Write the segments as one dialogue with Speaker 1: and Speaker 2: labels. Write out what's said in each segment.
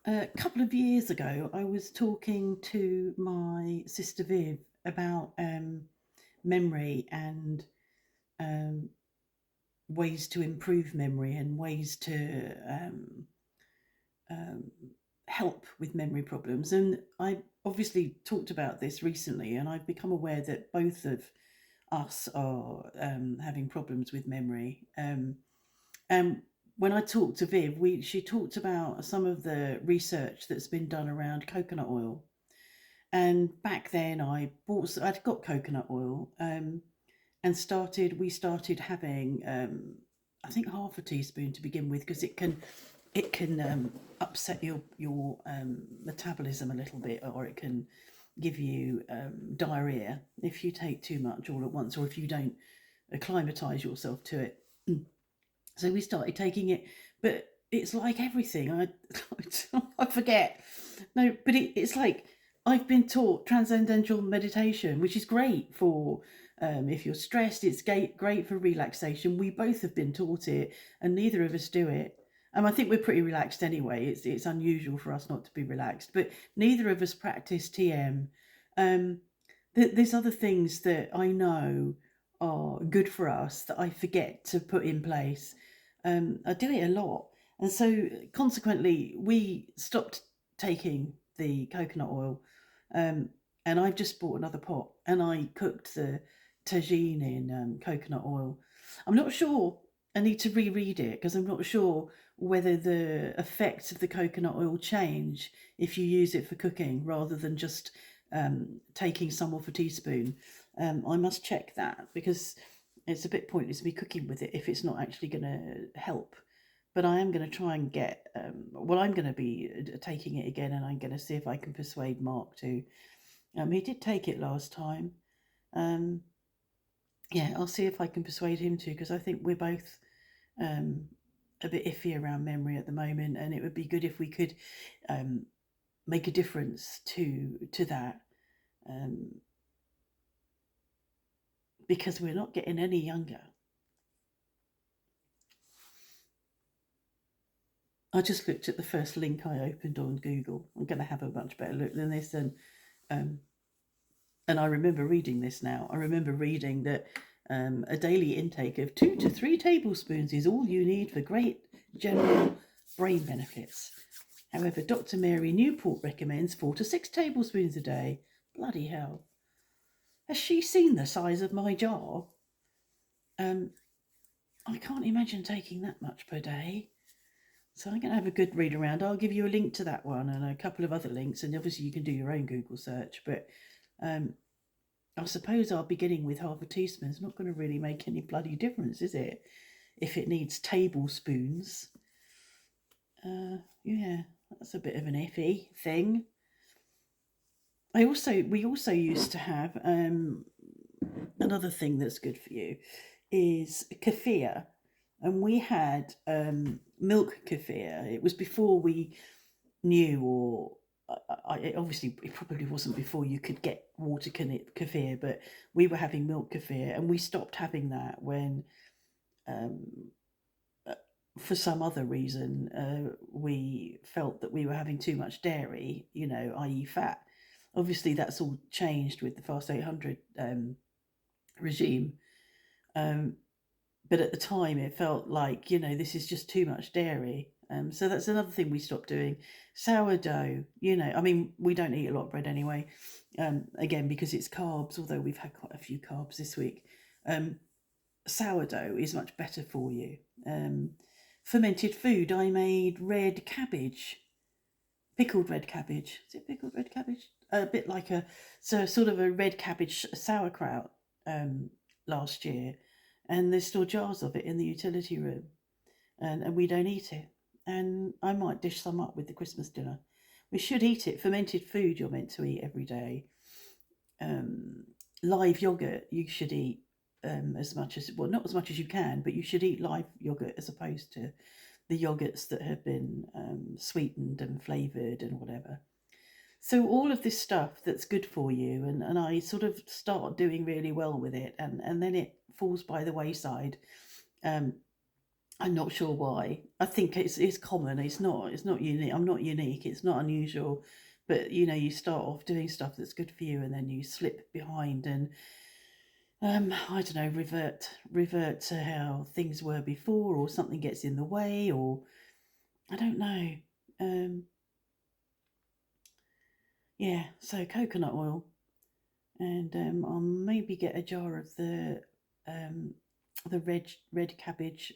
Speaker 1: A couple of years ago, I was talking to my sister Viv about memory and um, ways to improve memory and ways to um, help with memory problems. And I obviously talked about this recently, and I've become aware that both of us are having problems with memory. And when I talked to Viv, she talked about some of the research that's been done around coconut oil. And back then, I'd got coconut oil, and we started having, I think half a teaspoon to begin with, because it can upset your metabolism a little bit, or it can give you diarrhea if you take too much all at once, or if you don't acclimatize yourself to it. So we started taking it, but it's like everything. I forget. No, but it's like I've been taught transcendental meditation, which is great for if you're stressed. It's great for relaxation. We both have been taught it, and neither of us do it. I think we're pretty relaxed anyway. It's unusual for us not to be relaxed, but neither of us practice TM. Um, there's other things that I know are good for us that I forget to put in place. I do it a lot. And so consequently, we stopped taking the coconut oil. Um, and I've just bought another pot and I cooked the tagine in coconut oil. I'm not sure. I need to reread it because I'm not sure whether the effects of the coconut oil change if you use it for cooking rather than just taking some off a teaspoon. I must check that because it's a bit pointless me cooking with it if it's not actually going to help. But I am going to try and get. I'm going to be taking it again, and I'm going to see if I can persuade Mark to. He did take it last time. Um, yeah, I'll see if I can persuade him to, because I think we're both um, a bit iffy around memory at the moment, and it would be good if we could um, make a difference to that. Um, because we're not getting any younger. I just looked at the first link I opened on Google. I'm going to have a much better look than this, um, and I remember reading this now. I remember reading that a daily intake of 2 to 3 tablespoons is all you need for great general brain benefits. However, Dr. Mary Newport recommends 4 to 6 tablespoons a day. Bloody hell! Has she seen the size of my jar? Um, I can't imagine taking that much per day. So I'm going to have a good read around. I'll give you a link to that one and a couple of other links, and obviously you can do your own Google search. But um, I suppose our beginning with half a teaspoon is not going to really make any bloody difference, is it? If it needs tablespoons. Yeah, that's a bit of an iffy thing. We also used to have another thing that's good for you is kefir, and we had milk kefir. It was before we knew, or obviously it probably wasn't before you could get water kefir, but we were having milk kefir, and we stopped having that when, um, uh, for some other reason, we felt that we were having too much dairy, i.e., fat. Obviously, that's all changed with the Fast 800 regime. Um, but at the time, it felt like, this is just too much dairy. So that's another thing we stopped doing. Sourdough, we don't eat a lot of bread anyway, again, because it's carbs, although we've had quite a few carbs this week. Sourdough is much better for you. Fermented food, I made red cabbage, pickled red cabbage. Is it pickled red cabbage? A bit like sort of a red cabbage sauerkraut last year, and there's still jars of it in the utility room, and we don't eat it. And I might dish some up with the Christmas dinner. We should eat it. Fermented food you're meant to eat every day. Live yogurt you should eat as much as, well, not as much as you can, but you should eat live yogurt as opposed to the yogurts that have been sweetened and flavoured and whatever. So all of this stuff that's good for you, and I sort of start doing really well with it, and then it falls by the wayside. Um, I'm not sure why. I think it's common. It's not unique. I'm not unique. It's not unusual. But you start off doing stuff that's good for you, and then you slip behind, and I don't know, revert to how things were before, or something gets in the way, or I don't know. Um, yeah. So coconut oil, and I'll maybe get a jar of um, the red cabbage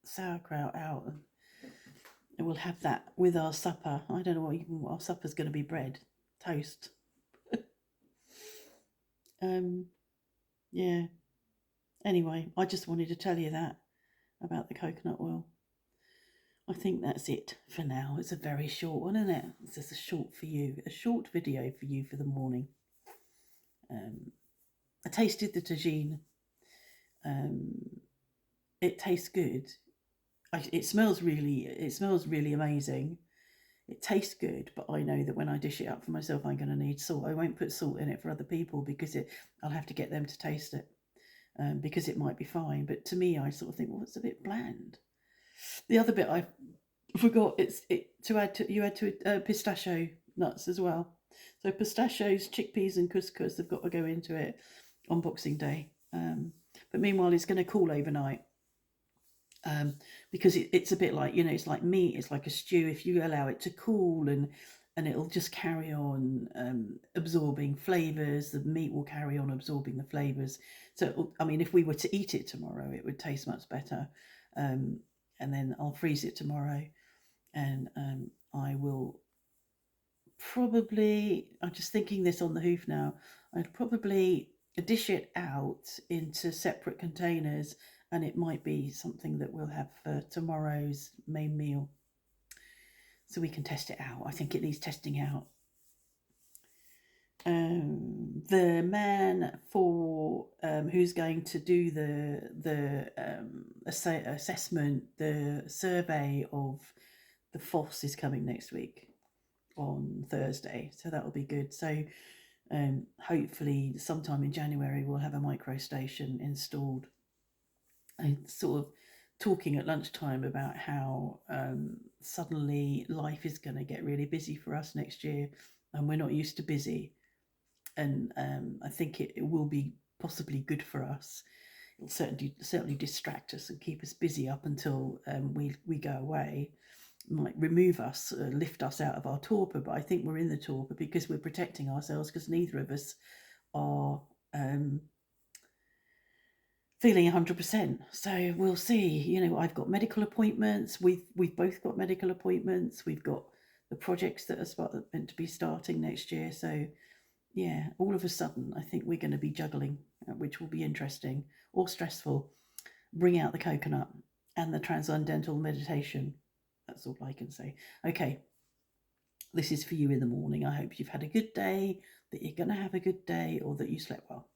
Speaker 1: sauerkraut out, and we'll have that with our supper. I don't know what our supper's going to be. Bread, toast. Um, yeah. Anyway, I just wanted to tell you that about the coconut oil. I think that's it for now. It's a very short one, isn't it? It's just a short video for you for the morning. I tasted the tagine. It tastes good. It smells really amazing. It tastes good, but I know that when I dish it up for myself, I'm going to need salt. I won't put salt in it for other people because I'll have to get them to taste it, because it might be fine. But to me, I sort of think, well, it's a bit bland. The other bit I forgot, you add to it pistachio nuts as well. So pistachios, chickpeas, and couscous have got to go into it on Boxing Day. But meanwhile, it's going to cool overnight. Because it's a bit like, it's like meat. It's like a stew. If you allow it to cool, and it'll just carry on absorbing flavors, the meat will carry on absorbing the flavors. So I mean, if we were to eat it tomorrow, it would taste much better. And then I'll freeze it tomorrow, and I will probably, I'm just thinking this on the hoof now, I'd probably dish it out into separate containers, and it might be something that we'll have for tomorrow's main meal, so we can test it out. I think it needs testing out. The man for who's going to do the assessment, the survey of the FOSS is coming next week on Thursday, so that will be good. So hopefully sometime in January we'll have a micro station installed, and sort of talking at lunchtime about how suddenly life is going to get really busy for us next year, and we're not used to busy, and I think it will be possibly good for us. It'll certainly distract us and keep us busy up until we go away. Might remove us, lift us out of our torpor, but I think we're in the torpor because we're protecting ourselves, because neither of us are feeling 100%. So we'll see. I've got medical appointments. We've both got medical appointments. We've got the projects that are meant to be starting next year. So yeah, all of a sudden, I think we're going to be juggling, which will be interesting or stressful. Bring out the coconut and the transcendental meditation. That's all I can say. Okay, this is for you in the morning. I hope you've had a good day, that you're going to have a good day, or that you slept well.